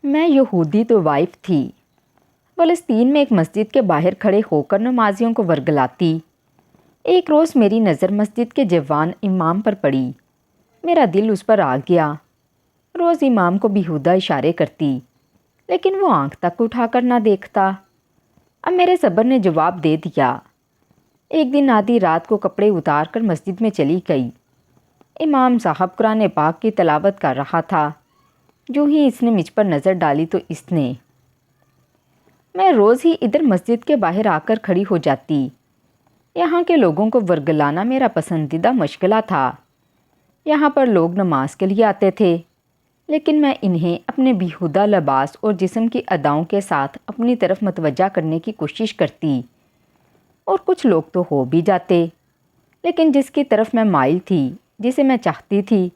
میں یہودی تو وائف تھی، فلسطین میں ایک مسجد کے باہر کھڑے ہو کر نمازیوں کو ورگلاتی۔ ایک روز میری نظر مسجد کے جوان امام پر پڑی۔ میرا دل اس پر آ گیا۔ روز امام کو بیہودہ اشارے کرتی، لیکن وہ آنکھ تک اٹھا کر نہ دیکھتا۔ اب میرے صبر نے جواب دے دیا۔ ایک دن آدھی رات کو کپڑے اتار کر مسجد میں چلی گئی۔ امام صاحب قرآن پاک کی تلاوت کر رہا تھا۔ جو ہی اس نے مجھ پر نظر ڈالی تو اس نے میں روز ہی ادھر مسجد کے باہر آ کر کھڑی ہو جاتی۔ یہاں کے لوگوں کو ورگلانا میرا پسندیدہ مشغلہ تھا۔ یہاں پر لوگ نماز کے لیے آتے تھے، لیکن میں انہیں اپنے بیہودہ لباس اور جسم کی اداؤں کے ساتھ اپنی طرف متوجہ کرنے کی کوشش کرتی، اور کچھ لوگ تو ہو بھی جاتے، لیکن جس کی طرف میں مائل تھی، جسے میں چاہتی تھی،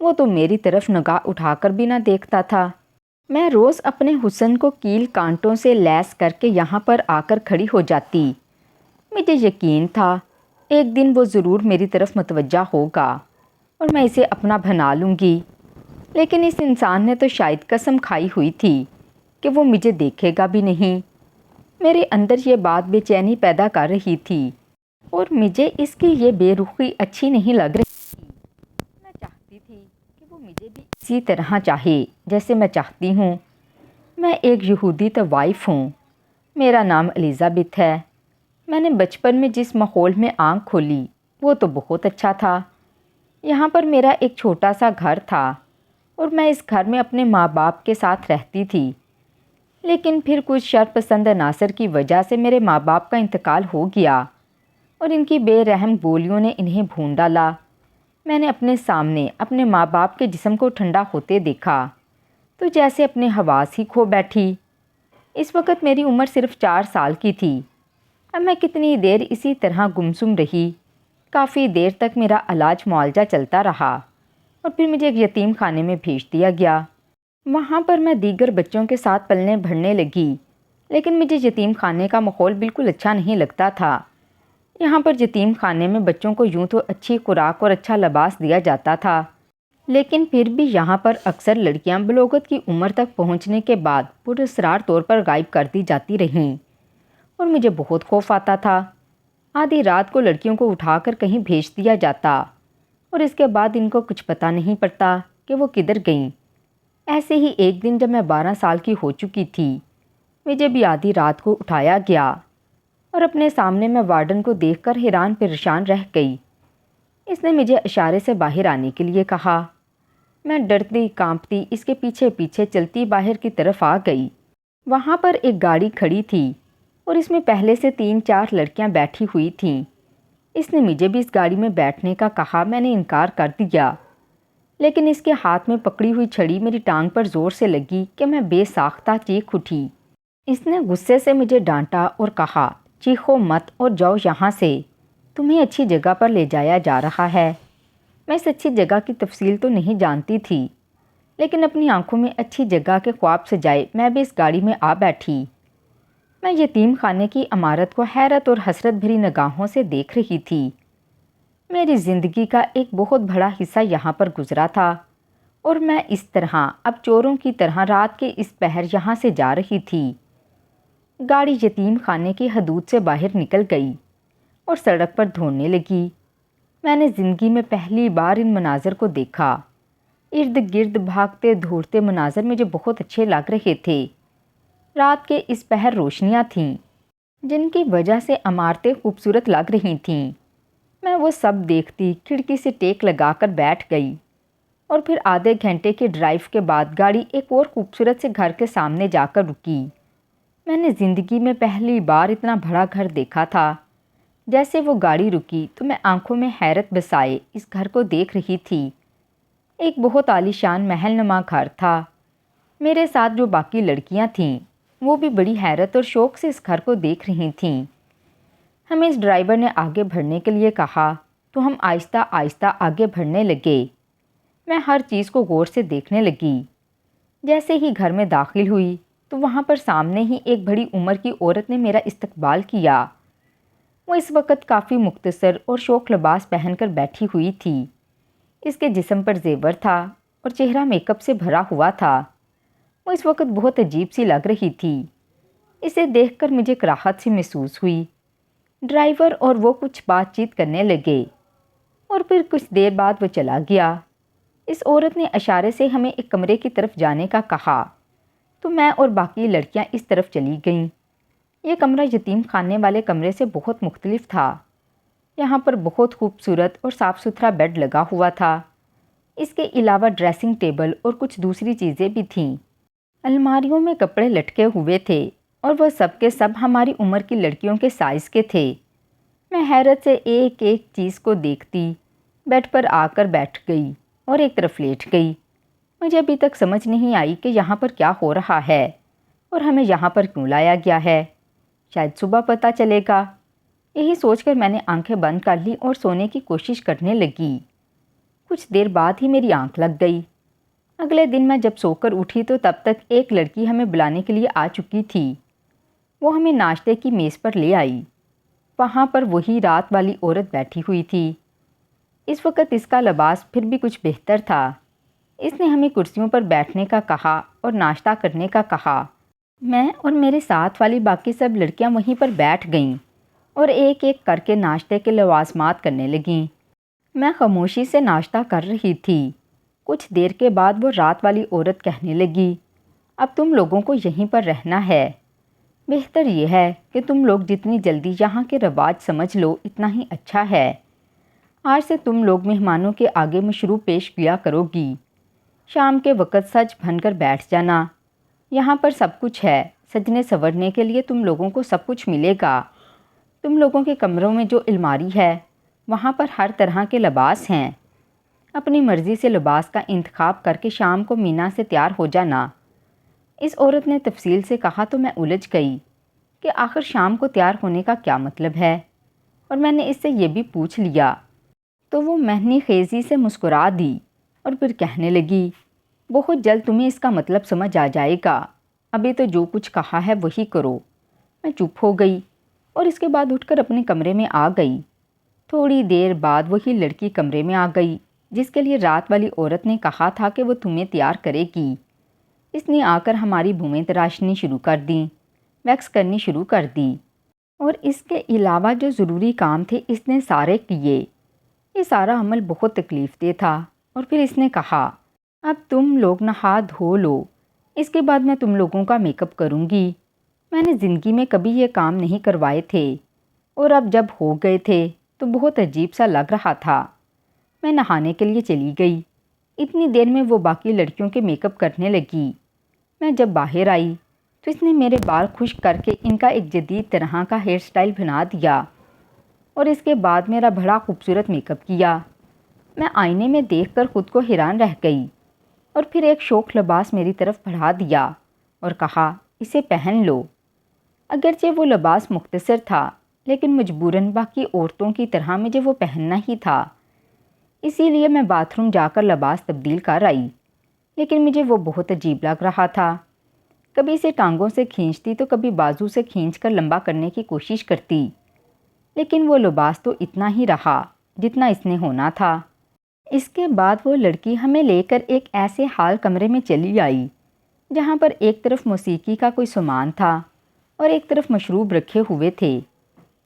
وہ تو میری طرف نگاہ اٹھا کر بھی نہ دیکھتا تھا۔ میں روز اپنے حسن کو کیل کانٹوں سے لیس کر کے یہاں پر آ کر کھڑی ہو جاتی۔ مجھے یقین تھا ایک دن وہ ضرور میری طرف متوجہ ہوگا اور میں اسے اپنا بنا لوں گی، لیکن اس انسان نے تو شاید قسم کھائی ہوئی تھی کہ وہ مجھے دیکھے گا بھی نہیں۔ میرے اندر یہ بات بے چینی پیدا کر رہی تھی، اور مجھے اس کی یہ بے رخی اچھی نہیں لگ رہی تھی۔ میں چاہتی تھی کہ وہ مجھے بھی اسی طرح چاہے جیسے میں چاہتی ہوں۔ میں ایک یہودی تو وائف ہوں۔ میرا نام الزبتھ ہے۔ میں نے بچپن میں جس ماحول میں آنکھ کھولی وہ تو بہت اچھا تھا۔ یہاں پر میرا ایک چھوٹا سا گھر تھا، اور میں اس گھر میں اپنے ماں باپ کے ساتھ رہتی تھی، لیکن پھر کچھ شرپسند عناصر کی وجہ سے میرے ماں باپ کا انتقال ہو گیا، اور ان کی بے رحم گولیوں نے انہیں بھون ڈالا۔ میں نے اپنے سامنے اپنے ماں باپ کے جسم کو ٹھنڈا ہوتے دیکھا تو جیسے اپنے حواس ہی کھو بیٹھی۔ اس وقت میری عمر صرف 4 سال کی تھی۔ اب میں کتنی دیر اسی طرح گمسم رہی۔ کافی دیر تک میرا علاج معالجہ چلتا رہا، اور پھر مجھے ایک یتیم خانے میں بھیج دیا گیا۔ وہاں پر میں دیگر بچوں کے ساتھ پلنے بڑھنے لگی، لیکن مجھے یتیم خانے کا ماحول بالکل اچھا نہیں لگتا تھا۔ یہاں پر یتیم خانے میں بچوں کو یوں تو اچھی خوراک اور اچھا لباس دیا جاتا تھا، لیکن پھر بھی یہاں پر اکثر لڑکیاں بلوغت کی عمر تک پہنچنے کے بعد پراسرار طور پر غائب کر دی جاتی رہیں، اور مجھے بہت خوف آتا تھا۔ آدھی رات کو لڑکیوں کو اٹھا کر کہیں بھیج دیا جاتا، اور اس کے بعد ان کو کچھ پتہ نہیں پڑتا کہ وہ کدھر گئیں۔ ایسے ہی ایک دن جب میں 12 سال کی ہو چکی تھی، مجھے بھی آدھی رات کو اٹھایا گیا، اور اپنے سامنے میں وارڈن کو دیکھ کر حیران پریشان رہ گئی۔ اس نے مجھے اشارے سے باہر آنے کے لیے کہا۔ میں ڈرتی کانپتی اس کے پیچھے پیچھے چلتی باہر کی طرف آ گئی۔ وہاں پر ایک گاڑی کھڑی تھی، اور اس میں پہلے سے 3-4 لڑکیاں بیٹھی ہوئی تھیں۔ اس نے مجھے بھی اس گاڑی میں بیٹھنے کا کہا۔ میں نے انکار کر دیا، لیکن اس کے ہاتھ میں پکڑی ہوئی چھڑی میری ٹانگ پر زور سے لگی کہ میں بے ساختہ چیخ اٹھی۔ اس نے غصے سے مجھے ڈانٹا اور کہا، چیخو مت اور جاؤ یہاں سے، تمہیں اچھی جگہ پر لے جایا جا رہا ہے۔ میں اس اچھی جگہ کی تفصیل تو نہیں جانتی تھی، لیکن اپنی آنکھوں میں اچھی جگہ کے خواب سجائے میں بھی اس گاڑی میں آ بیٹھی۔ میں یتیم خانے کی عمارت کو حیرت اور حسرت بھری نگاہوں سے دیکھ رہی تھی۔ میری زندگی کا ایک بہت بڑا حصہ یہاں پر گزرا تھا، اور میں اس طرح اب چوروں کی طرح رات کے اس پہر یہاں سے جا رہی تھی۔ گاڑی یتیم خانے کی حدود سے باہر نکل گئی اور سڑک پر دوڑنے لگی۔ میں نے زندگی میں پہلی بار ان مناظر کو دیکھا۔ ارد گرد بھاگتے دھوڑتے مناظر مجھے بہت اچھے لگ رہے تھے۔ رات کے اس پہر روشنیاں تھیں، جن کی وجہ سے عمارتیں خوبصورت لگ رہی تھیں۔ میں وہ سب دیکھتی کھڑکی سے ٹیک لگا کر بیٹھ گئی، اور پھر آدھے گھنٹے کی ڈرائیو کے بعد گاڑی ایک اور خوبصورت سے گھر کے سامنے جا کر رکی۔ میں نے زندگی میں پہلی بار اتنا بڑا گھر دیکھا تھا۔ جیسے وہ گاڑی رکی تو میں آنکھوں میں حیرت بسائے اس گھر کو دیکھ رہی تھی۔ ایک بہت عالیشان محل نما گھر تھا۔ میرے ساتھ جو باقی لڑکیاں تھیں وہ بھی بڑی حیرت اور شوق سے اس گھر کو دیکھ رہی تھیں۔ ہمیں اس ڈرائیور نے آگے بڑھنے کے لیے کہا تو ہم آہستہ آہستہ آگے بڑھنے لگے۔ میں ہر چیز کو غور سے دیکھنے لگی۔ جیسے ہی گھر میں داخل ہوئی تو وہاں پر سامنے ہی ایک بڑی عمر کی عورت نے میرا استقبال کیا۔ وہ اس وقت کافی مختصر اور شوق لباس پہن کر بیٹھی ہوئی تھی۔ اس کے جسم پر زیور تھا اور چہرہ میک اپ سے بھرا ہوا تھا۔ وہ اس وقت بہت عجیب سی لگ رہی تھی۔ اسے دیکھ کر مجھے کراہت سی محسوس ہوئی۔ ڈرائیور اور وہ کچھ بات چیت کرنے لگے اور پھر کچھ دیر بعد وہ چلا گیا۔ اس عورت نے اشارے سے ہمیں ایک کمرے کی طرف جانے کا کہا تو میں اور باقی لڑکیاں اس طرف چلی گئیں۔ یہ کمرہ یتیم خانے والے کمرے سے بہت مختلف تھا۔ یہاں پر بہت خوبصورت اور صاف ستھرا بیڈ لگا ہوا تھا۔ اس کے علاوہ ڈریسنگ ٹیبل اور کچھ دوسری چیزیں بھی تھیں۔ الماریوں میں کپڑے لٹکے ہوئے تھے اور وہ سب کے سب ہماری عمر کی لڑکیوں کے سائز کے تھے۔ میں حیرت سے ایک ایک چیز کو دیکھتی بیڈ پر آ کر بیٹھ گئی اور ایک طرف لیٹ گئی۔ مجھے ابھی تک سمجھ نہیں آئی کہ یہاں پر کیا ہو رہا ہے اور ہمیں یہاں پر کیوں لایا گیا ہے۔ شاید صبح پتہ چلے گا۔ یہی سوچ کر میں نے آنکھیں بند کر لی اور سونے کی کوشش کرنے لگی۔ کچھ دیر بعد ہی میری آنکھ لگ گئی۔ اگلے دن میں جب سو کر اٹھی تو تب تک ایک لڑکی ہمیں بلانے کے لیے آ چکی تھی۔ وہ ہمیں ناشتے کی میز پر لے آئی۔ وہاں پر وہی رات والی عورت بیٹھی ہوئی تھی۔ اس وقت اس کا لباس پھر بھی کچھ بہتر تھا۔ اس نے ہمیں کرسیوں پر بیٹھنے کا کہا اور ناشتہ کرنے کا کہا۔ میں اور میرے ساتھ والی باقی سب لڑکیاں وہیں پر بیٹھ گئیں اور ایک ایک کر کے ناشتے کے لوازمات کرنے لگیں۔ میں خاموشی سے ناشتہ کر رہی تھی۔ کچھ دیر کے بعد وہ رات والی عورت کہنے لگی، اب تم لوگوں کو یہیں پر رہنا ہے۔ بہتر یہ ہے کہ تم لوگ جتنی جلدی یہاں کے رواج سمجھ لو اتنا ہی اچھا ہے۔ آج سے تم لوگ مہمانوں کے آگے مشروب پیش کیا کرو گی۔ شام کے وقت سج بن کر بیٹھ جانا۔ یہاں پر سب کچھ ہے۔ سجنے سنورنے کے لیے تم لوگوں کو سب کچھ ملے گا۔ تم لوگوں کے کمروں میں جو الماری ہے وہاں پر ہر طرح کے لباس ہیں۔ اپنی مرضی سے لباس کا انتخاب کر کے شام کو مینا سے تیار ہو جانا۔ اس عورت نے تفصیل سے کہا تو میں الجھ گئی کہ آخر شام کو تیار ہونے کا کیا مطلب ہے، اور میں نے اس سے یہ بھی پوچھ لیا تو وہ مہنی خیزی سے مسکرا دی اور پھر کہنے لگی، بہت جلد تمہیں اس کا مطلب سمجھ آ جائے گا۔ ابھی تو جو کچھ کہا ہے وہی کرو۔ میں چپ ہو گئی اور اس کے بعد اٹھ کر اپنے کمرے میں آ گئی۔ تھوڑی دیر بعد وہی لڑکی کمرے میں آ گئی جس کے لیے رات والی عورت نے کہا تھا کہ وہ تمہیں تیار کرے گی۔ اس نے آ کر ہماری بھویں تراشنی شروع کر دیں، ویکس کرنی شروع کر دی اور اس کے علاوہ جو ضروری کام تھے اس نے سارے کیے۔ یہ سارا عمل بہت تکلیف دہ تھا اور پھر اس نے کہا، اب تم لوگ نہا دھو لو، اس کے بعد میں تم لوگوں کا میک اپ کروں گی۔ میں نے زندگی میں کبھی یہ کام نہیں کروائے تھے اور اب جب ہو گئے تھے تو بہت عجیب سا لگ رہا تھا۔ میں نہانے کے لیے چلی گئی۔ اتنی دیر میں وہ باقی لڑکیوں کے میک اپ کرنے لگی۔ میں جب باہر آئی تو اس نے میرے بال خشک کر کے ان کا ایک جدید طرح کا ہیئر سٹائل بنا دیا اور اس کے بعد میرا بڑا خوبصورت میک اپ کیا۔ میں آئینے میں دیکھ کر خود کو حیران رہ گئی اور پھر ایک شوخ لباس میری طرف بڑھا دیا اور کہا، اسے پہن لو۔ اگرچہ وہ لباس مختصر تھا لیکن مجبوراً باقی عورتوں کی طرح مجھے وہ پہننا ہی تھا۔ اسی لیے میں باتھ روم جا کر لباس تبدیل کر آئی، لیکن مجھے وہ بہت عجیب لگ رہا تھا۔ کبھی اسے ٹانگوں سے کھینچتی تو کبھی بازو سے کھینچ کر لمبا کرنے کی کوشش کرتی، لیکن وہ لباس تو اتنا ہی رہا جتنا اس نے ہونا تھا۔ اس کے بعد وہ لڑکی ہمیں لے کر ایک ایسے حال کمرے میں چلی آئی جہاں پر ایک طرف موسیقی کا کوئی سامان تھا اور ایک طرف مشروب رکھے ہوئے تھے۔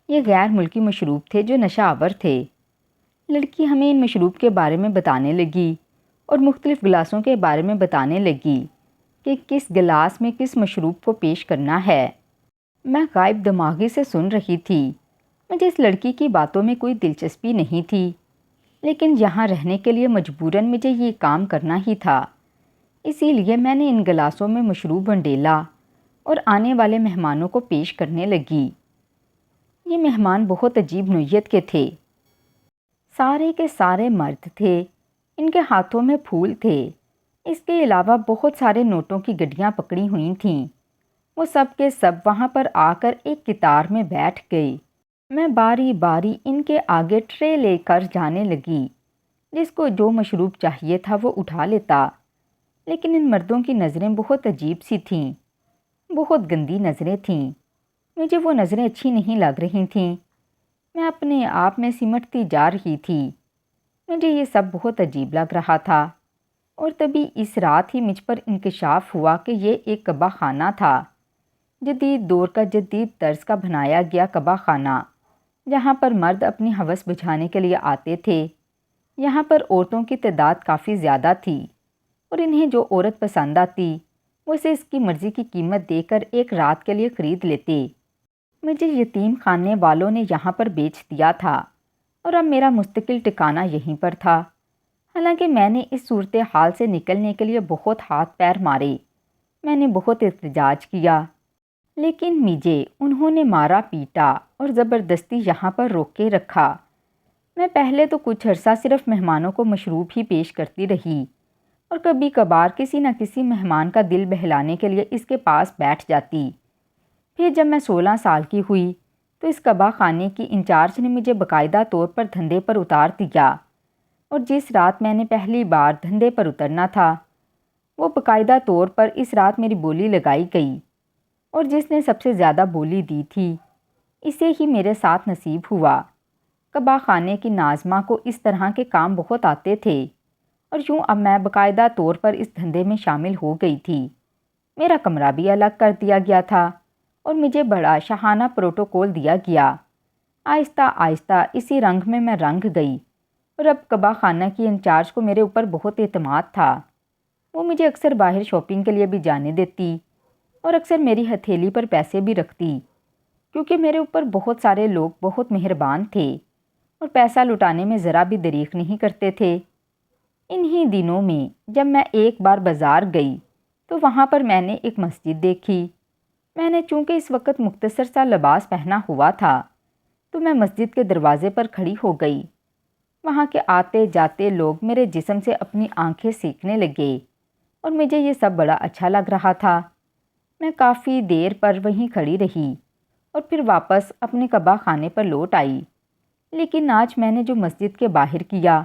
یہ غیر ملکی مشروب تھے جو نشہ آور تھے۔ لڑکی ہمیں ان مشروب کے بارے میں بتانے لگی اور مختلف گلاسوں کے بارے میں بتانے لگی کہ کس گلاس میں کس مشروب کو پیش کرنا ہے۔ میں غائب دماغی سے سن رہی تھی۔ مجھے اس لڑکی کی باتوں میں کوئی دلچسپی نہیں تھی، لیکن یہاں رہنے کے لیے مجبوراً مجھے یہ کام کرنا ہی تھا۔ اسی لیے میں نے ان گلاسوں میں مشروب انڈیلا اور آنے والے مہمانوں کو پیش کرنے لگی۔ یہ مہمان بہت عجیب نوعیت کے تھے۔ سارے کے سارے مرد تھے۔ ان کے ہاتھوں میں پھول تھے۔ اس کے علاوہ بہت سارے نوٹوں کی گڈیاں پکڑی ہوئی تھیں۔ وہ سب کے سب وہاں پر آ کر ایک قطار میں بیٹھ گئے۔ میں باری باری ان کے آگے ٹرے لے کر جانے لگی۔ جس کو جو مشروب چاہیے تھا وہ اٹھا لیتا، لیکن ان مردوں کی نظریں بہت عجیب سی تھیں، بہت گندی نظریں تھیں۔ مجھے وہ نظریں اچھی نہیں لگ رہی تھیں۔ میں اپنے آپ میں سمٹتی جا رہی تھی۔ مجھے یہ سب بہت عجیب لگ رہا تھا۔ اور تبھی اس رات ہی مجھ پر انکشاف ہوا کہ یہ ایک کبا خانہ تھا، جدید دور کا جدید طرز کا بنایا گیا کبا خانہ، جہاں پر مرد اپنی ہوس بجھانے کے لیے آتے تھے۔ یہاں پر عورتوں کی تعداد کافی زیادہ تھی، اور انہیں جو عورت پسند آتی وہ اسے اس کی مرضی کی قیمت دے کر ایک رات کے لیے خرید لیتے۔ مجھے یتیم خانے والوں نے یہاں پر بیچ دیا تھا، اور اب میرا مستقل ٹھکانہ یہیں پر تھا۔ حالانکہ میں نے اس صورتحال سے نکلنے کے لیے بہت ہاتھ پیر مارے، میں نے بہت احتجاج کیا، لیکن مجھے انہوں نے مارا پیٹا اور زبردستی یہاں پر روک کے رکھا۔ میں پہلے تو کچھ عرصہ صرف مہمانوں کو مشروب ہی پیش کرتی رہی، اور کبھی کبھار کسی نہ کسی مہمان کا دل بہلانے کے لیے اس کے پاس بیٹھ جاتی۔ پھر جب میں 16 سال کی ہوئی تو اس کبا خانے کی انچارج نے مجھے باقاعدہ طور پر دھندے پر اتار دیا، اور جس رات میں نے پہلی بار دھندے پر اترنا تھا وہ باقاعدہ طور پر اس رات میری بولی لگائی گئی، اور جس نے سب سے زیادہ بولی دی تھی اسے ہی میرے ساتھ نصیب ہوا۔ کبا خانے کی ناظمہ کو اس طرح کے کام بہت آتے تھے، اور یوں اب میں باقاعدہ طور پر اس دھندے میں شامل ہو گئی تھی۔ میرا کمرہ بھی الگ کر دیا گیا تھا، اور مجھے بڑا شاہانہ پروٹوکول دیا گیا۔ آہستہ آہستہ اسی رنگ میں رنگ گئی، اور اب کبا خانہ کی انچارج کو میرے اوپر بہت اعتماد تھا۔ وہ مجھے اکثر باہر شاپنگ کے لیے بھی جانے دیتی، اور اکثر میری ہتھیلی پر پیسے بھی رکھتی، کیونکہ میرے اوپر بہت سارے لوگ بہت مہربان تھے اور پیسہ لٹانے میں ذرا بھی دریغ نہیں کرتے تھے۔ انہی دنوں میں جب میں ایک بار بازار گئی تو وہاں پر میں نے ایک مسجد دیکھی۔ میں نے چونکہ اس وقت مختصر سا لباس پہنا ہوا تھا تو میں مسجد کے دروازے پر کھڑی ہو گئی۔ وہاں کے آتے جاتے لوگ میرے جسم سے اپنی آنکھیں سینکنے لگے، اور مجھے یہ سب بڑا اچھا لگ رہا تھا۔ میں کافی دیر پر وہیں کھڑی رہی اور پھر واپس اپنے کبا خانے پر لوٹ آئی۔ لیکن آج میں نے جو مسجد کے باہر کیا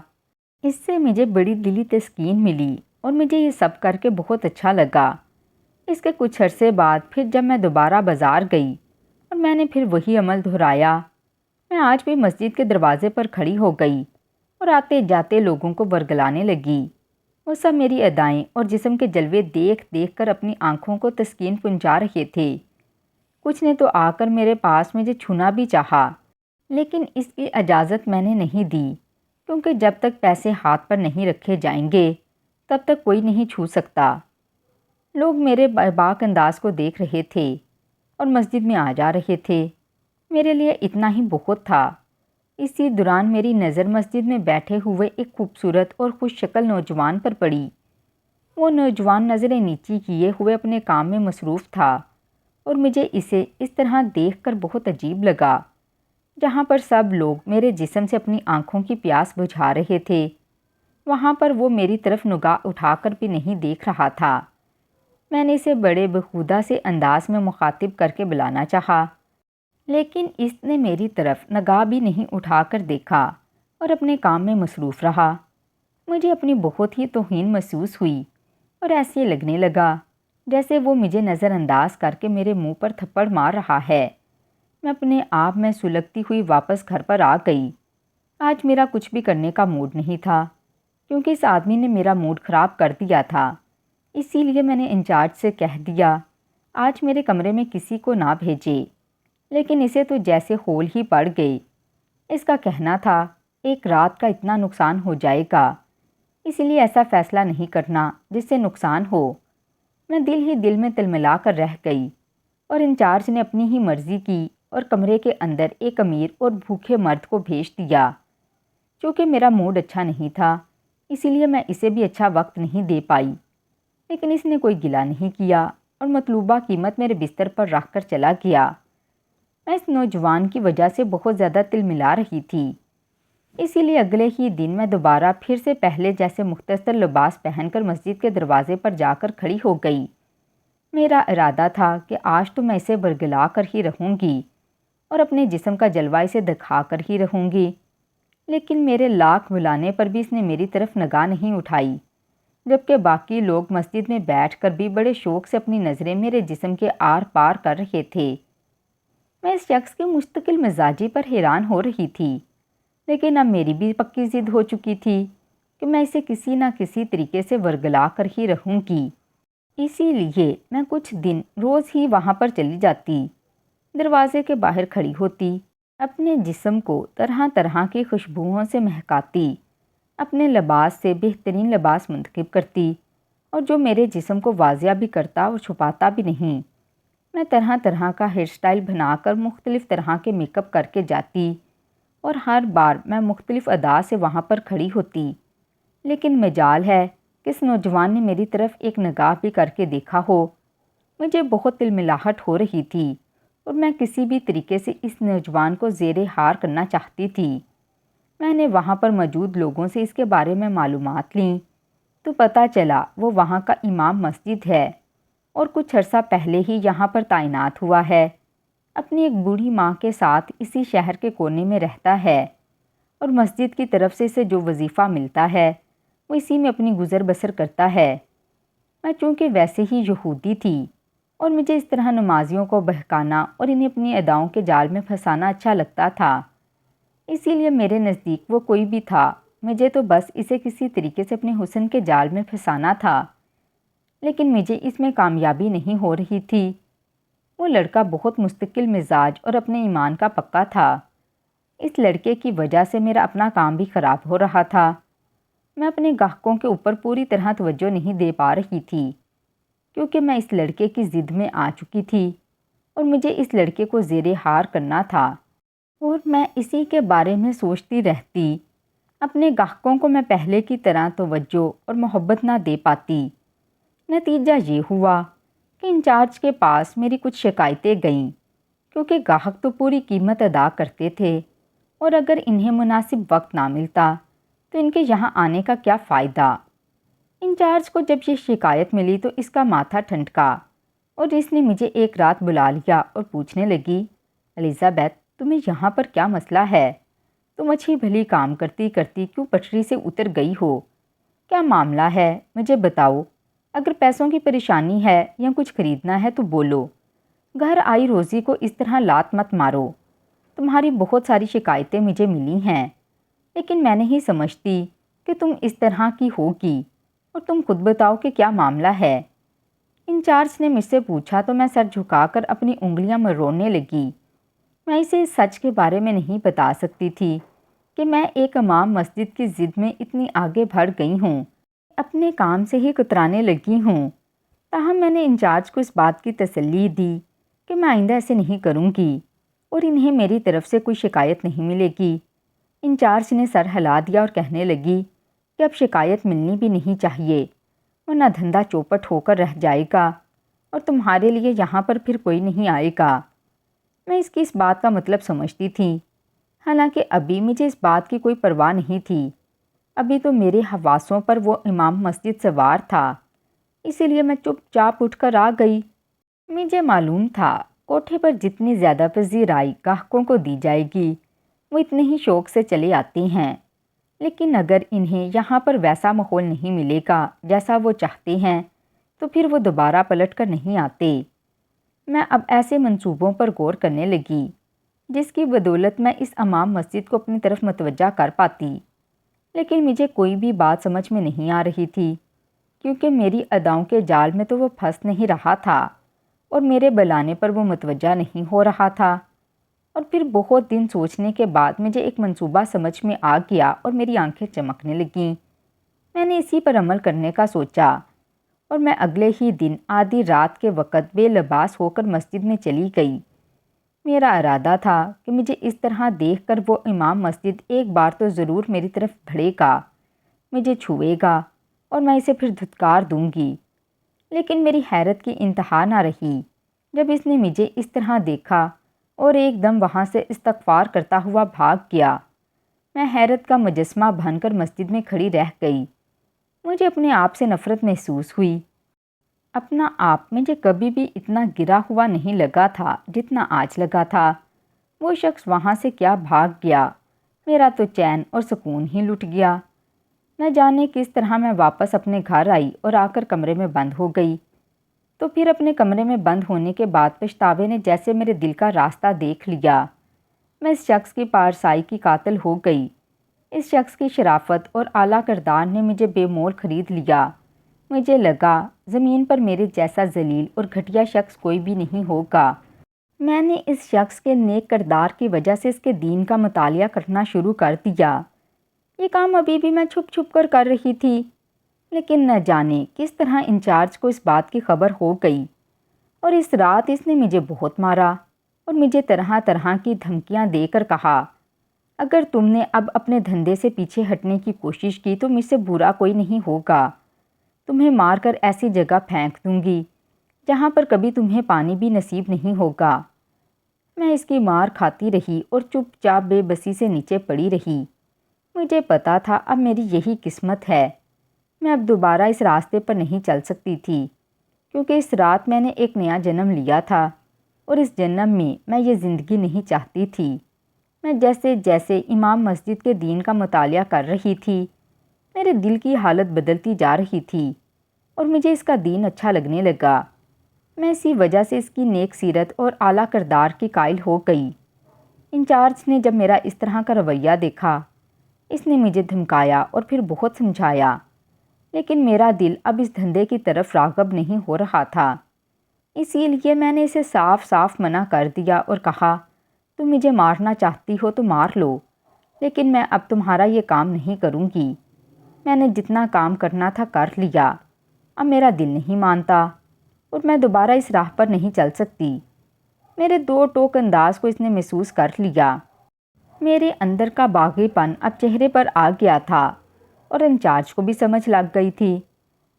اس سے مجھے بڑی دلی تسکین ملی، اور مجھے یہ سب کر کے بہت اچھا لگا۔ اس کے کچھ عرصے بعد پھر جب میں دوبارہ بازار گئی اور میں نے پھر وہی عمل دہرایا، میں آج بھی مسجد کے دروازے پر کھڑی ہو گئی اور آتے جاتے لوگوں کو ورگلانے لگی۔ وہ سب میری ادائیں اور جسم کے جلوے دیکھ دیکھ کر اپنی آنکھوں کو تسکین پہنچا رہے تھے۔ کچھ نے تو آ کر میرے پاس مجھے چھونا بھی چاہا، لیکن اس کی اجازت میں نے نہیں دی، کیونکہ جب تک پیسے ہاتھ پر نہیں رکھے جائیں گے تب تک کوئی نہیں چھو سکتا۔ لوگ میرے باک انداز کو دیکھ رہے تھے اور مسجد میں آ جا رہے تھے۔ میرے لیے اتنا ہی بہت تھا۔ اسی دوران میری نظر مسجد میں بیٹھے ہوئے ایک خوبصورت اور خوش شکل نوجوان پر پڑی۔ وہ نوجوان نظریں نیچی کیے ہوئے اپنے کام میں مصروف تھا، اور مجھے اسے اس طرح دیکھ کر بہت عجیب لگا۔ جہاں پر سب لوگ میرے جسم سے اپنی آنکھوں کی پیاس بجھا رہے تھے، وہاں پر وہ میری طرف نگاہ اٹھا کر بھی نہیں دیکھ رہا تھا۔ میں نے اسے بڑے بخودہ سے انداز میں مخاطب کر کے بلانا چاہا، لیکن اس نے میری طرف نگاہ بھی نہیں اٹھا کر دیکھا اور اپنے کام میں مصروف رہا۔ مجھے اپنی بہت ہی توہین محسوس ہوئی، اور ایسے لگنے لگا جیسے وہ مجھے نظر انداز کر کے میرے منہ پر تھپڑ مار رہا ہے۔ میں اپنے آپ میں سلگتی ہوئی واپس گھر پر آ گئی۔ آج میرا کچھ بھی کرنے کا موڈ نہیں تھا، کیونکہ اس آدمی نے میرا موڈ خراب کر دیا تھا۔ اسی لیے میں نے انچارج سے کہہ دیا آج میرے کمرے میں کسی کو نہ بھیجے، لیکن اسے تو جیسے ہول ہی پڑ گئے۔ اس کا کہنا تھا ایک رات کا اتنا نقصان ہو جائے گا، اس لیے ایسا فیصلہ نہیں کرنا جس سے نقصان ہو۔ میں دل ہی دل میں تلملا کر رہ گئی، اور انچارج نے اپنی ہی مرضی کی اور کمرے کے اندر ایک امیر اور بھوکے مرد کو بھیج دیا۔ چونکہ میرا موڈ اچھا نہیں تھا، اسی لیے میں اسے بھی اچھا وقت نہیں دے پائی، لیکن اس نے کوئی گلہ نہیں کیا اور مطلوبہ قیمت میرے بستر پر رکھ کر چلا گیا۔ میں اس نوجوان کی وجہ سے بہت زیادہ تلملا رہی تھی، اسی لیے اگلے ہی دن میں دوبارہ پھر سے پہلے جیسے مختصر لباس پہن کر مسجد کے دروازے پر جا کر کھڑی ہو گئی۔ میرا ارادہ تھا کہ آج تو میں اسے ورگلا کر ہی رہوں گی اور اپنے جسم کا جلوہ اسے دکھا کر ہی رہوں گی، لیکن میرے لاکھ بلانے پر بھی اس نے میری طرف نگاہ نہیں اٹھائی، جبکہ باقی لوگ مسجد میں بیٹھ کر بھی بڑے شوق سے اپنی نظریں میرے جسم کے آر پار کر رہے تھے۔ میں اس شخص کے مستقل مزاجی پر حیران ہو رہی تھی، لیکن اب میری بھی پکی ضد ہو چکی تھی کہ میں اسے کسی نہ کسی طریقے سے ورگلا کر ہی رہوں گی۔ اسی لیے میں کچھ دن روز ہی وہاں پر چلی جاتی، دروازے کے باہر کھڑی ہوتی، اپنے جسم کو طرح طرح کی خوشبوؤں سے مہکاتی، اپنے لباس سے بہترین لباس منتخب کرتی، اور جو میرے جسم کو واضح بھی کرتا اور چھپاتا بھی نہیں۔ میں طرح طرح کا ہیئر سٹائل بنا کر مختلف طرح کے میک اپ کر کے جاتی، اور ہر بار میں مختلف ادا سے وہاں پر کھڑی ہوتی، لیکن مجال ہے کہ اس نوجوان نے میری طرف ایک نگاہ بھی کر کے دیکھا ہو۔ مجھے بہت تلملاہٹ ہو رہی تھی اور میں کسی بھی طریقے سے اس نوجوان کو زیر ہار کرنا چاہتی تھی۔ میں نے وہاں پر موجود لوگوں سے اس کے بارے میں معلومات لیں تو پتہ چلا وہ وہاں کا امام مسجد ہے اور کچھ عرصہ پہلے ہی یہاں پر تعینات ہوا ہے۔ اپنی ایک بوڑھی ماں کے ساتھ اسی شہر کے کونے میں رہتا ہے، اور مسجد کی طرف سے اسے جو وظیفہ ملتا ہے وہ اسی میں اپنی گزر بسر کرتا ہے۔ میں چونکہ ویسے ہی یہودی تھی اور مجھے اس طرح نمازیوں کو بہکانا اور انہیں اپنی اداؤں کے جال میں پھنسانا اچھا لگتا تھا، اسی لیے میرے نزدیک وہ کوئی بھی تھا، مجھے تو بس اسے کسی طریقے سے اپنے حسن کے جال میں پھنسانا تھا۔ لیکن مجھے اس میں کامیابی نہیں ہو رہی تھی۔ وہ لڑکا بہت مستقل مزاج اور اپنے ایمان کا پکا تھا۔ اس لڑکے کی وجہ سے میرا اپنا کام بھی خراب ہو رہا تھا۔ میں اپنے گاہکوں کے اوپر پوری طرح توجہ نہیں دے پا رہی تھی، کیونکہ میں اس لڑکے کی ضد میں آ چکی تھی اور مجھے اس لڑکے کو زیر ہار کرنا تھا، اور میں اسی کے بارے میں سوچتی رہتی۔ اپنے گاہکوں کو میں پہلے کی طرح توجہ اور محبت نہ دے پاتی۔ نتیجہ یہ ہوا کہ انچارج کے پاس میری کچھ شکایتیں گئیں، کیونکہ گاہک تو پوری قیمت ادا کرتے تھے، اور اگر انہیں مناسب وقت نہ ملتا تو ان کے یہاں آنے کا کیا فائدہ۔ انچارج کو جب یہ شکایت ملی تو اس کا ماتھا ٹھنڈکا، اور اس نے مجھے ایک رات بلا لیا اور پوچھنے لگی، الزابتھ، تمہیں یہاں پر کیا مسئلہ ہے؟ تم اچھی بھلی کام کرتی کرتی کیوں پٹری سے اتر گئی ہو؟ کیا معاملہ ہے؟ مجھے بتاؤ۔ اگر پیسوں کی پریشانی ہے یا کچھ خریدنا ہے تو بولو۔ گھر آئی روزی کو اس طرح لات مت مارو۔ تمہاری بہت ساری شکایتیں مجھے ملی ہیں، لیکن میں نہیں سمجھتی کہ تم اس طرح کی ہوگی، اور تم خود بتاؤ کہ کیا معاملہ ہے۔ انچارج نے مجھ سے پوچھا تو میں سر جھکا کر اپنی انگلیاں مروڑنے لگی۔ میں اسے سچ کے بارے میں نہیں بتا سکتی تھی کہ میں ایک امام مسجد کی ضد میں اتنی آگے بڑھ گئی ہوں، اپنے کام سے ہی کترانے لگی ہوں۔ تاہم میں نے انچارج کو اس بات کی تسلی دی کہ میں آئندہ ایسے نہیں کروں گی اور انہیں میری طرف سے کوئی شکایت نہیں ملے گی۔ انچارج نے سر ہلا دیا اور کہنے لگی کہ اب شکایت ملنی بھی نہیں چاہیے، ورنہ دھندا چوپٹ ہو کر رہ جائے گا اور تمہارے لیے یہاں پر پھر کوئی نہیں آئے گا۔ میں اس کی اس بات کا مطلب سمجھتی تھی، حالانکہ ابھی مجھے اس بات کی کوئی پرواہ نہیں تھی۔ ابھی تو میرے حواسوں پر وہ امام مسجد سوار تھا، اسی لیے میں چپ چاپ اٹھ کر آ گئی۔ مجھے معلوم تھا کوٹھے پر جتنی زیادہ پذیرائی گاہکوں کو دی جائے گی وہ اتنے ہی شوق سے چلے آتے ہیں، لیکن اگر انہیں یہاں پر ویسا ماحول نہیں ملے گا جیسا وہ چاہتے ہیں تو پھر وہ دوبارہ پلٹ کر نہیں آتے۔ میں اب ایسے منصوبوں پر غور کرنے لگی جس کی بدولت میں اس امام مسجد کو اپنی طرف متوجہ کر پاتی، لیکن مجھے کوئی بھی بات سمجھ میں نہیں آ رہی تھی، کیونکہ میری اداؤں کے جال میں تو وہ پھنس نہیں رہا تھا اور میرے بلانے پر وہ متوجہ نہیں ہو رہا تھا۔ اور پھر بہت دن سوچنے کے بعد مجھے ایک منصوبہ سمجھ میں آ گیا اور میری آنکھیں چمکنے لگیں۔ میں نے اسی پر عمل کرنے کا سوچا، اور میں اگلے ہی دن آدھی رات کے وقت بے لباس ہو کر مسجد میں چلی گئی۔ میرا ارادہ تھا کہ مجھے اس طرح دیکھ کر وہ امام مسجد ایک بار تو ضرور میری طرف بڑھے گا، مجھے چھوئے گا اور میں اسے پھر دھتکار دوں گی۔ لیکن میری حیرت کی انتہا نہ رہی جب اس نے مجھے اس طرح دیکھا اور ایک دم وہاں سے استغفار کرتا ہوا بھاگ گیا۔ میں حیرت کا مجسمہ بن کر مسجد میں کھڑی رہ گئی۔ مجھے اپنے آپ سے نفرت محسوس ہوئی۔ اپنا آپ مجھے کبھی بھی اتنا گرا ہوا نہیں لگا تھا جتنا آج لگا تھا۔ وہ شخص وہاں سے کیا بھاگ گیا، میرا تو چین اور سکون ہی لٹ گیا۔ نہ جانے کس طرح میں واپس اپنے گھر آئی اور آ کر کمرے میں بند ہو گئی، تو پھر اپنے کمرے میں بند ہونے کے بعد پچھتاوے نے جیسے میرے دل کا راستہ دیکھ لیا۔ میں اس شخص کی پارسائی کی قاتل ہو گئی۔ اس شخص کی شرافت اور اعلیٰ کردار نے مجھے بے مول خرید لیا۔ مجھے لگا زمین پر میرے جیسا ذلیل اور گھٹیا شخص کوئی بھی نہیں ہوگا۔ میں نے اس شخص کے نیک کردار کی وجہ سے اس کے دین کا مطالعہ کرنا شروع کر دیا۔ یہ کام ابھی بھی میں چھپ چھپ کر رہی تھی، لیکن نہ جانے کس طرح انچارج کو اس بات کی خبر ہو گئی، اور اس رات اس نے مجھے بہت مارا اور مجھے طرح طرح کی دھمکیاں دے کر کہا، اگر تم نے اب اپنے دھندے سے پیچھے ہٹنے کی کوشش کی تو مجھ سے برا کوئی نہیں ہوگا۔ تمہیں مار کر ایسی جگہ پھینک دوں گی جہاں پر کبھی تمہیں پانی بھی نصیب نہیں ہوگا۔ میں اس کی مار کھاتی رہی اور چپ چاپ بے بسی سے نیچے پڑی رہی۔ مجھے پتا تھا اب میری یہی قسمت ہے۔ میں اب دوبارہ اس راستے پر نہیں چل سکتی تھی، کیونکہ اس رات میں نے ایک نیا جنم لیا تھا، اور اس جنم میں یہ زندگی نہیں چاہتی تھی۔ میں جیسے جیسے امام مسجد کے دین کا مطالعہ کر رہی تھی، میرے دل کی حالت بدلتی جا رہی تھی، اور مجھے اس کا دین اچھا لگنے لگا۔ میں اسی وجہ سے اس کی نیک سیرت اور اعلیٰ کردار کی قائل ہو گئی۔ انچارج نے جب میرا اس طرح کا رویہ دیکھا، اس نے مجھے دھمکایا اور پھر بہت سمجھایا، لیکن میرا دل اب اس دھندے کی طرف راغب نہیں ہو رہا تھا۔ اسی لیے میں نے اسے صاف صاف منع کر دیا اور کہا، تم مجھے مارنا چاہتی ہو تو مار لو، لیکن میں اب تمہارا یہ کام نہیں کروں گی۔ میں نے جتنا کام کرنا تھا کر لیا، اب میرا دل نہیں مانتا اور میں دوبارہ اس راہ پر نہیں چل سکتی۔ میرے دو ٹوک انداز کو اس نے محسوس کر لیا۔ میرے اندر کا باغی پن اب چہرے پر آ گیا تھا، اور انچارج کو بھی سمجھ لگ گئی تھی۔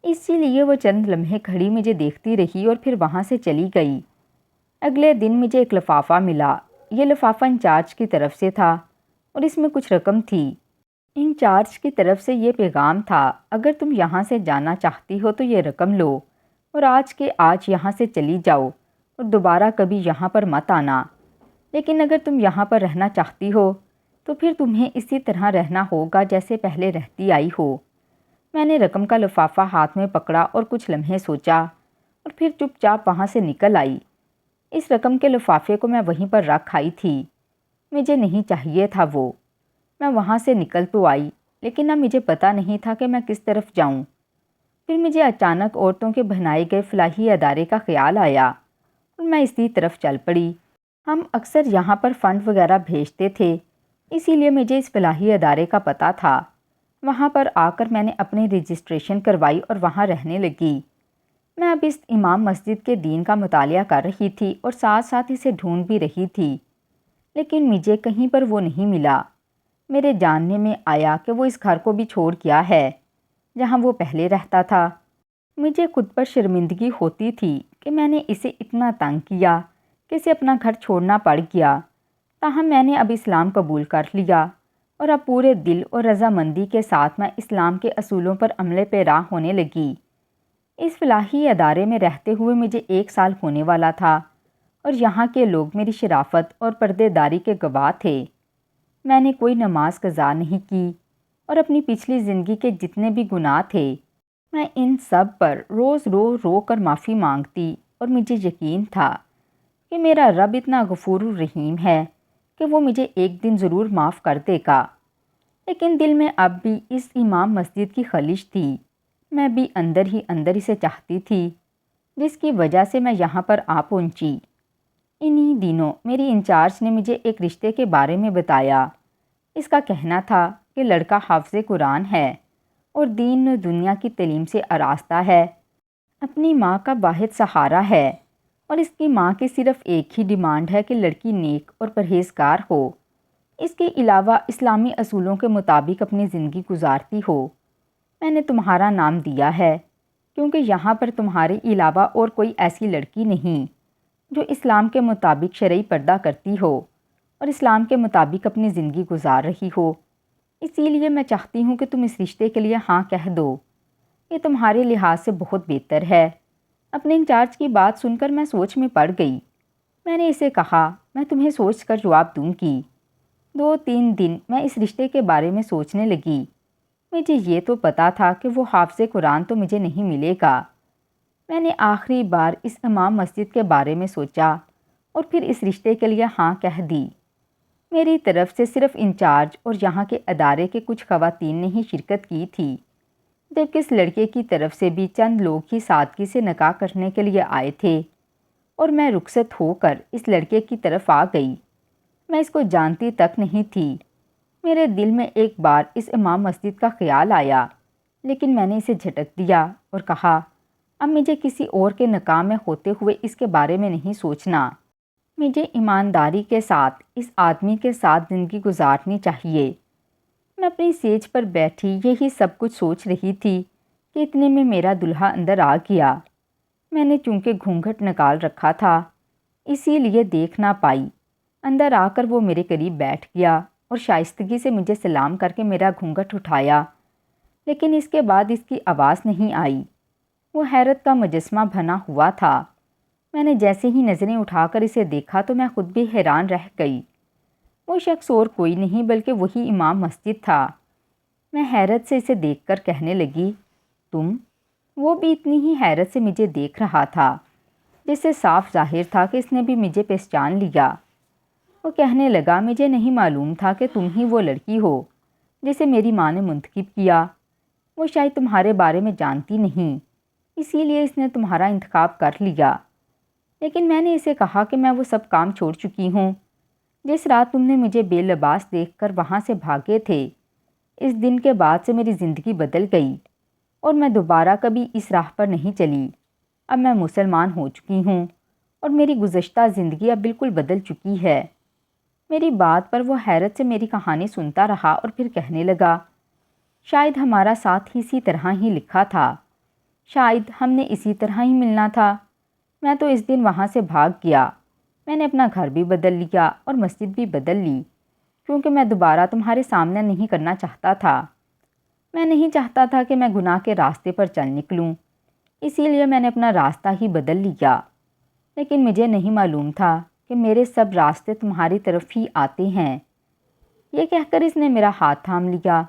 اسی لیے وہ چند لمحے کھڑی مجھے دیکھتی رہی اور پھر وہاں سے چلی گئی۔ اگلے دن مجھے ایک لفافہ ملا۔ یہ لفافہ انچارج کی طرف سے تھا اور اس میں کچھ رقم تھی۔ انچارج کی طرف سے یہ پیغام تھا، اگر تم یہاں سے جانا چاہتی ہو تو یہ رقم لو اور آج کے آج یہاں سے چلی جاؤ اور دوبارہ کبھی یہاں پر مت آنا، لیکن اگر تم یہاں پر رہنا چاہتی ہو تو پھر تمہیں اسی طرح رہنا ہوگا جیسے پہلے رہتی آئی ہو۔ میں نے رقم کا لفافہ ہاتھ میں پکڑا اور کچھ لمحے سوچا اور پھر چپ چاپ وہاں سے نکل آئی۔ اس رقم کے لفافے کو میں وہیں پر رکھ آئی تھی۔ مجھے نہیں چاہیے تھا وہ۔ میں وہاں سے نکل تو آئی، لیکن اب مجھے پتہ نہیں تھا کہ میں کس طرف جاؤں۔ پھر مجھے اچانک عورتوں کے بنائے گئے فلاحی ادارے کا خیال آیا اور میں اسی طرف چل پڑی۔ ہم اکثر یہاں پر فنڈ وغیرہ بھیجتے تھے، اسی لیے مجھے اس فلاحی ادارے کا پتہ تھا۔ وہاں پر آ کر میں نے اپنی رجسٹریشن کروائی اور وہاں رہنے لگی۔ میں اب اس امام مسجد کے دین کا مطالعہ کر رہی تھی اور ساتھ ساتھ اسے ڈھونڈ بھی رہی تھی، لیکن مجھے کہیں پر وہ نہیں ملا۔ میرے جاننے میں آیا کہ وہ اس گھر کو بھی چھوڑ گیا ہے جہاں وہ پہلے رہتا تھا۔ مجھے خود پر شرمندگی ہوتی تھی کہ میں نے اسے اتنا تنگ کیا کہ اسے اپنا گھر چھوڑنا پڑ گیا، تاہم میں نے اب اسلام قبول کر لیا اور اب پورے دل اور رضامندی کے ساتھ میں اسلام کے اصولوں پر عمل پیرا ہونے لگی۔ اس فلاحی ادارے میں رہتے ہوئے مجھے 1 سال ہونے والا تھا اور یہاں کے لوگ میری شرافت اور پردے داری کے گواہ تھے۔ میں نے کوئی نماز قضا نہیں کی اور اپنی پچھلی زندگی کے جتنے بھی گناہ تھے میں ان سب پر روز رو رو کر معافی مانگتی، اور مجھے یقین تھا کہ میرا رب اتنا غفور الرحیم ہے کہ وہ مجھے ایک دن ضرور معاف کر دے گا۔ لیکن دل میں اب بھی اس امام مسجد کی خلش تھی۔ میں بھی اندر ہی اندر اسے چاہتی تھی، جس کی وجہ سے میں یہاں پر آ پہنچی۔ انہی دنوں میری انچارج نے مجھے ایک رشتے کے بارے میں بتایا۔ اس کا کہنا تھا کہ لڑکا حافظ قرآن ہے اور دین و دنیا کی تعلیم سے آراستہ ہے، اپنی ماں کا واحد سہارا ہے، اور اس کی ماں کی صرف ایک ہی ڈیمانڈ ہے کہ لڑکی نیک اور پرہیزگار ہو، اس کے علاوہ اسلامی اصولوں کے مطابق اپنی زندگی گزارتی ہو۔ میں نے تمہارا نام دیا ہے کیونکہ یہاں پر تمہارے علاوہ اور کوئی ایسی لڑکی نہیں جو اسلام کے مطابق شرعی پردہ کرتی ہو اور اسلام کے مطابق اپنی زندگی گزار رہی ہو۔ اسی لیے میں چاہتی ہوں کہ تم اس رشتے کے لیے ہاں کہہ دو، یہ تمہارے لحاظ سے بہت بہتر ہے۔ اپنے انچارج کی بات سن کر میں سوچ میں پڑ گئی۔ میں نے اسے کہا، میں تمہیں سوچ کر جواب دوں گی۔ 2-3 دن میں اس رشتے کے بارے میں سوچنے لگی۔ مجھے یہ تو پتا تھا کہ وہ حافظ قرآن تو مجھے نہیں ملے گا۔ میں نے آخری بار اس امام مسجد کے بارے میں سوچا اور پھر اس رشتے کے لیے ہاں کہہ دی۔ میری طرف سے صرف انچارج اور یہاں کے ادارے کے کچھ خواتین نے ہی شرکت کی تھی، جبکہ اس لڑکے کی طرف سے بھی چند لوگ ہی سادگی سے نکاح کرنے کے لیے آئے تھے، اور میں رخصت ہو کر اس لڑکے کی طرف آ گئی۔ میں اس کو جانتی تک نہیں تھی۔ میرے دل میں ایک بار اس امام مسجد کا خیال آیا، لیکن میں نے اسے جھٹک دیا اور کہا، اب مجھے کسی اور کے نکاح میں ہوتے ہوئے اس کے بارے میں نہیں سوچنا۔ مجھے ایمانداری کے ساتھ اس آدمی کے ساتھ زندگی گزارنی چاہیے۔ میں اپنی سیج پر بیٹھی یہی سب کچھ سوچ رہی تھی کہ اتنے میں میرا دلہا اندر آ گیا۔ میں نے چونکہ گھونگھٹ نکال رکھا تھا، اسی لیے دیکھ نہ پائی۔ اندر آ کر وہ میرے قریب بیٹھ گیا اور شائستگی سے مجھے سلام کر کے میرا گھونگھٹ اٹھایا، لیکن اس کے بعد اس کی آواز نہیں آئی۔ وہ حیرت کا مجسمہ بنا ہوا تھا۔ میں نے جیسے ہی نظریں اٹھا کر اسے دیکھا تو میں خود بھی حیران رہ گئی۔ وہ شخص اور کوئی نہیں بلکہ وہی امام مسجد تھا۔ میں حیرت سے اسے دیکھ کر کہنے لگی، تم؟ وہ بھی اتنی ہی حیرت سے مجھے دیکھ رہا تھا، جس سے صاف ظاہر تھا کہ اس نے بھی مجھے پہچان لیا۔ وہ کہنے لگا، مجھے نہیں معلوم تھا کہ تم ہی وہ لڑکی ہو جسے میری ماں نے منتخب کیا۔ وہ شاید تمہارے بارے میں جانتی نہیں، اسی لیے اس نے تمہارا انتخاب کر لیا۔ لیکن میں نے اسے کہا کہ میں وہ سب کام چھوڑ چکی ہوں۔ جس رات تم نے مجھے بے لباس دیکھ کر وہاں سے بھاگے تھے، اس دن کے بعد سے میری زندگی بدل گئی اور میں دوبارہ کبھی اس راہ پر نہیں چلی۔ اب میں مسلمان ہو چکی ہوں اور میری گزشتہ زندگی اب بالکل بدل چکی ہے۔ میری بات پر وہ حیرت سے میری کہانی سنتا رہا اور پھر کہنے لگا، شاید ہمارا ساتھ اسی طرح ہی لکھا تھا، شاید ہم نے اسی طرح ہی ملنا تھا۔ میں تو اس دن وہاں سے بھاگ گیا۔ میں نے اپنا گھر بھی بدل لیا اور مسجد بھی بدل لی، کیونکہ میں دوبارہ تمہارے سامنے نہیں کرنا چاہتا تھا۔ میں نہیں چاہتا تھا کہ میں گناہ کے راستے پر چل نکلوں، اسی لیے میں نے اپنا راستہ ہی بدل لیا۔ لیکن مجھے نہیں معلوم تھا کہ میرے سب راستے تمہاری طرف ہی آتے ہیں۔ یہ کہہ کر اس نے میرا ہاتھ تھام لیا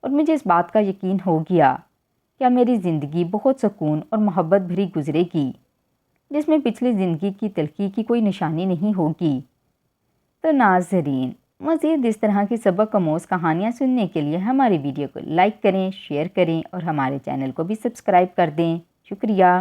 اور مجھے اس بات کا یقین ہو گیا کہ میری زندگی بہت سکون اور محبت بھری گزرے گی، جس میں پچھلی زندگی کی تلخی کی کوئی نشانی نہیں ہوگی۔ تو ناظرین، مزید اس طرح کی سبق آموز کہانیاں سننے کے لیے ہماری ویڈیو کو لائک کریں، شیئر کریں اور ہمارے چینل کو بھی سبسکرائب کر دیں۔ شکریہ۔